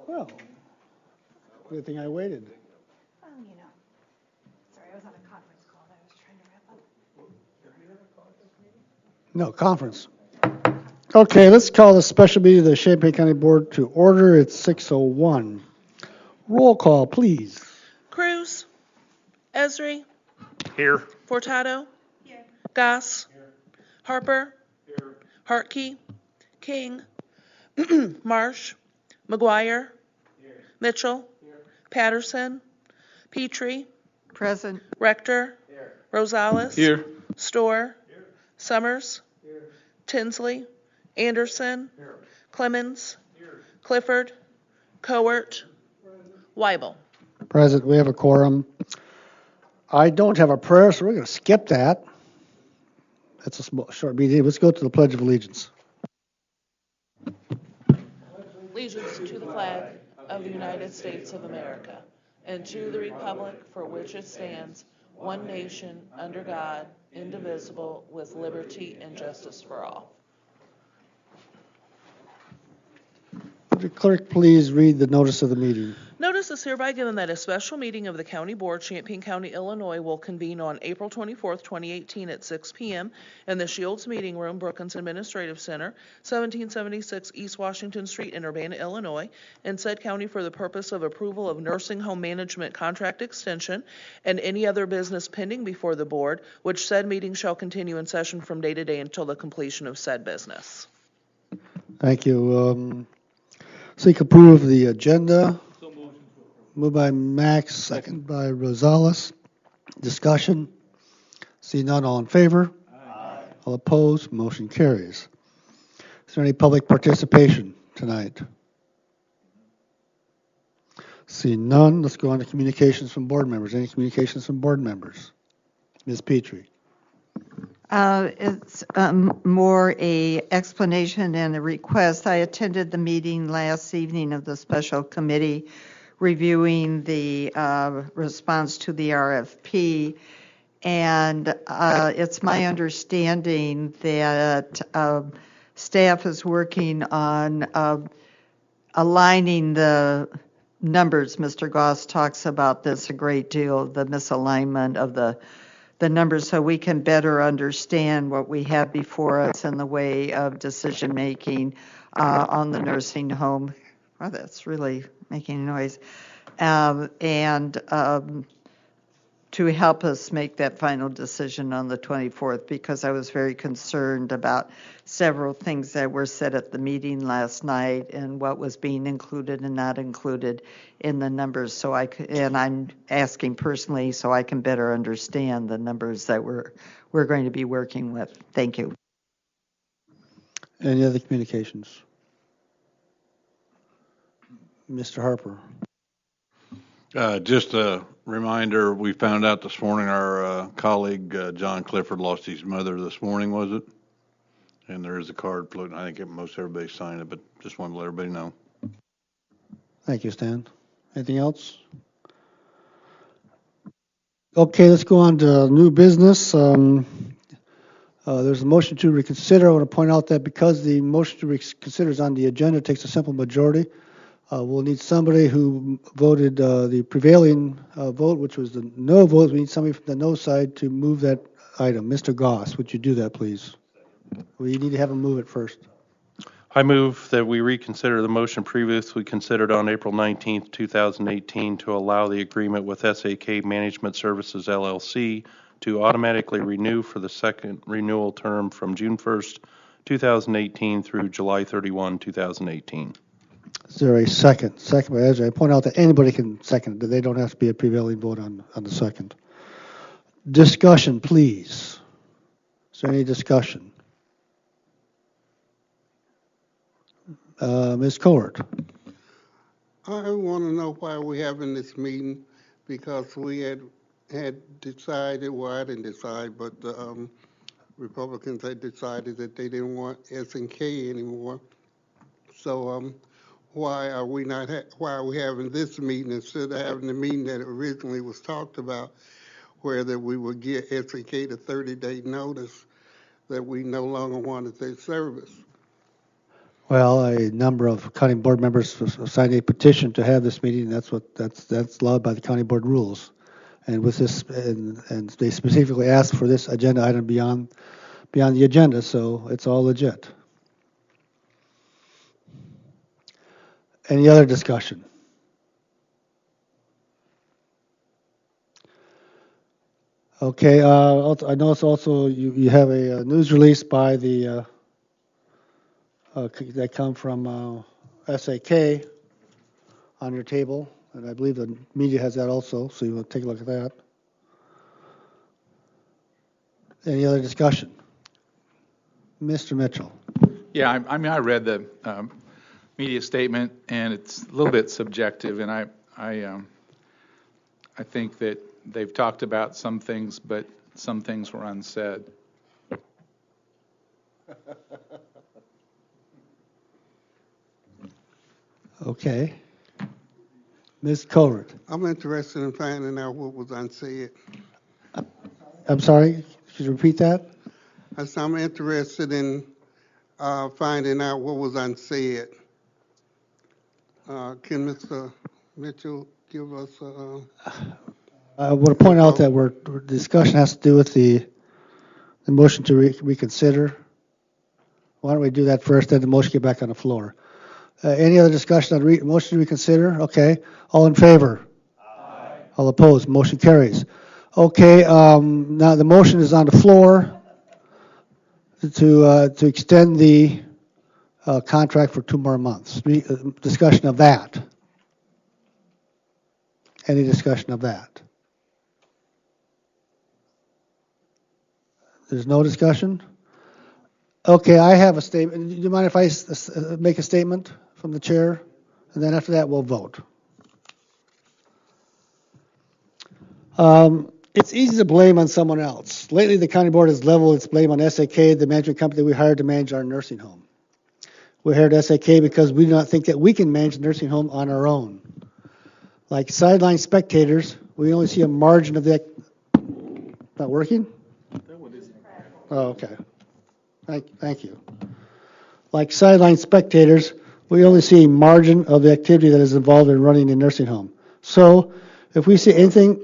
Well, good thing I waited. Oh, sorry, I was on a conference call that I was trying to wrap up. No, conference. Okay, let's call the special meeting of the Champaign County Board to order. It's 6:01. Roll call, please. Cruz, Esri, Here. Furtado, Goss, Harper, Hartke, King, Marsh, McGuire, Mitchell, Patterson, Petrie, Present. Rector, Rosales, Here. Storr, Summers, Tinsley, Anderson, Clemens, Clifford, Cowart, Weibel. Present, we have a quorum. I don't have a prayer, so we're going to skip that. That's a short meeting. Let's go to the Pledge of Allegiance. Allegiance to the flag of the United States of America and to the republic for which it stands, one nation, under God, indivisible, with liberty and justice for all. Would the clerk please read the notice of the meeting? Notice is hereby given that a special meeting of the County Board, Champaign County, Illinois, will convene on April 24th, 2018 at 6 p.m. in the Shields Meeting Room, Brookins Administrative Center, 1776 East Washington Street in Urbana, Illinois, in said county for the purpose of approval of nursing home management contract extension and any other business pending before the board, which said meeting shall continue in session from day to day until the completion of said business. Thank you. Seek approval of the agenda. Moved by Max, second by Rosales. Discussion. See none, all in favor? Aye. All opposed, motion carries. Is there any public participation tonight? See none, let's go on to communications from board members. Any communications from board members? Ms. Petrie. It's more a explanation and a request. I attended the meeting last evening of the special committee reviewing the response to the RFP, and it's my understanding that staff is working on aligning the numbers. Mr. Goss talks about this a great deal, the misalignment of the numbers, so we can better understand what we have before us in the way of decision making on the nursing home. Oh, that's really making a noise. And to help us make that final decision on the 24th, because I was very concerned about several things that were said at the meeting last night and what was being included and not included in the numbers. So and I'm asking personally so I can better understand the numbers that we're going to be working with. Thank you. Any other communications? Mr. Harper. Just a reminder, we found out this morning our colleague John Clifford lost his mother this morning, was it? And there is a card floating. I think most everybody signed it, but just wanted to let everybody know. Thank you, Stan. Anything else? Okay, let's go on to new business. There's a motion to reconsider. I want to point out that because the motion to reconsider is on the agenda, it takes a simple majority. We'll need somebody who voted the prevailing vote, which was the no vote. We need somebody from the no side to move that item. Mr. Goss, would you do that, please? Well, you need to have him move it first. I move that we reconsider the motion previously considered on April 19th, 2018 to allow the agreement with SAK Management Services, LLC to automatically renew for the second renewal term from June 1st, 2018 through July 31, 2018. Is there a second? Second by Ezra. I point out that anybody can second it. They don't have to be a prevailing vote on the second. Discussion, please. Is there any discussion? Ms. Cowart. I want to know why we're having this meeting, because we had decided, well, I didn't decide, but the Republicans had decided that they didn't want S&K anymore. So why are we having this meeting instead of having the meeting that originally was talked about, where that we would give S&K the 30-day notice that we no longer wanted their service? Well, a number of county board members signed a petition to have this meeting, and that's allowed by the county board rules. And with this, and they specifically asked for this agenda item beyond the agenda, so it's all legit. Any other discussion? Okay, I notice also you have a news release by the, that come from SAK on your table, and I believe the media has that also, so you want to take a look at that. Any other discussion? Mr. Mitchell. Yeah, I mean, I read the media statement, and it's a little bit subjective, and I think that they've talked about some things, but some things were unsaid. Okay. Ms. Colbert. I'm interested in finding out what was unsaid. I'm sorry, could you repeat that? I'm interested in finding out what was unsaid. Can Mr. Mitchell give us I want to point out that the discussion has to do with the motion to reconsider. Why don't we do that first, then the motion get back on the floor. Any other discussion on motion to reconsider? Okay. All in favor? Aye. All opposed? Motion carries. Okay. Now the motion is on the floor to extend the contract for 2 more months. Discussion of that. Any discussion of that? There's no discussion? Okay, I have a statement. Do you mind if I make a statement from the chair? And then after that, we'll vote. It's easy to blame on someone else. Lately, the county board has leveled its blame on SAK, the management company we hired to manage our nursing home. We hired SAK because we do not think that we can manage the nursing home on our own. Like sideline spectators, we only see a margin of the... Not working? Oh, okay. Thank you. Like sideline spectators, we only see a margin of the activity that is involved in running a nursing home. So, if we see anything...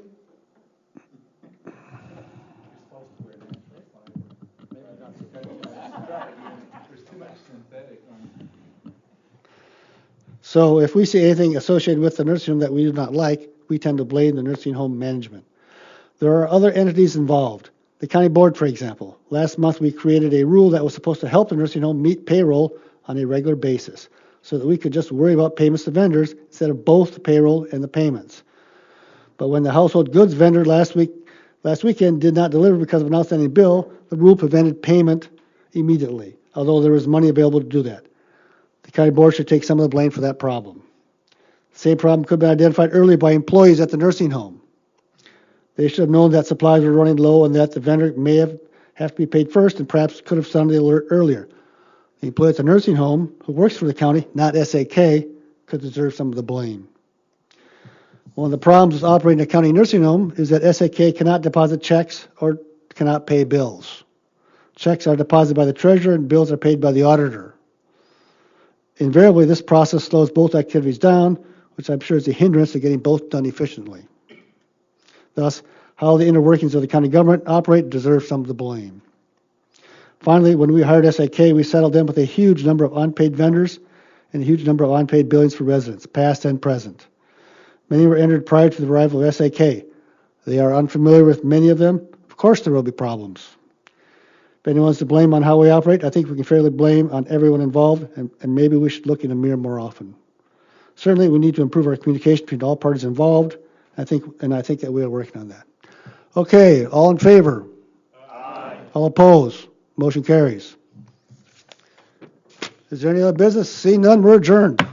So, if we see anything associated with the nursing home that we do not like, we tend to blame the nursing home management. There are other entities involved. The county board, for example. Last month, we created a rule that was supposed to help the nursing home meet payroll on a regular basis so that we could just worry about payments to vendors instead of both the payroll and the payments. But when the household goods vendor last weekend did not deliver because of an outstanding bill, the rule prevented payment immediately, although there was money available to do that. The county board should take some of the blame for that problem. The same problem could be identified earlier by employees at the nursing home. They should have known that supplies were running low and that the vendor may have to be paid first and perhaps could have sounded the alert earlier. The employee at the nursing home, who works for the county, not SAK, could deserve some of the blame. One of the problems with operating a county nursing home is that SAK cannot deposit checks or cannot pay bills. Checks are deposited by the treasurer and bills are paid by the auditor. Invariably, this process slows both activities down, which I'm sure is a hindrance to getting both done efficiently. Thus, how the inner workings of the county government operate deserves some of the blame. Finally, when we hired SAK, we settled them with a huge number of unpaid vendors and a huge number of unpaid billings for residents, past and present. Many were entered prior to the arrival of SAK. They are unfamiliar with many of them. Of course there will be problems. If anyone's to blame on how we operate, I think we can fairly blame on everyone involved, and maybe we should look in the mirror more often. Certainly, we need to improve our communication between all parties involved. I think that we are working on that. Okay, all in favor? Aye. All opposed? Motion carries. Is there any other business? Seeing none, we're adjourned.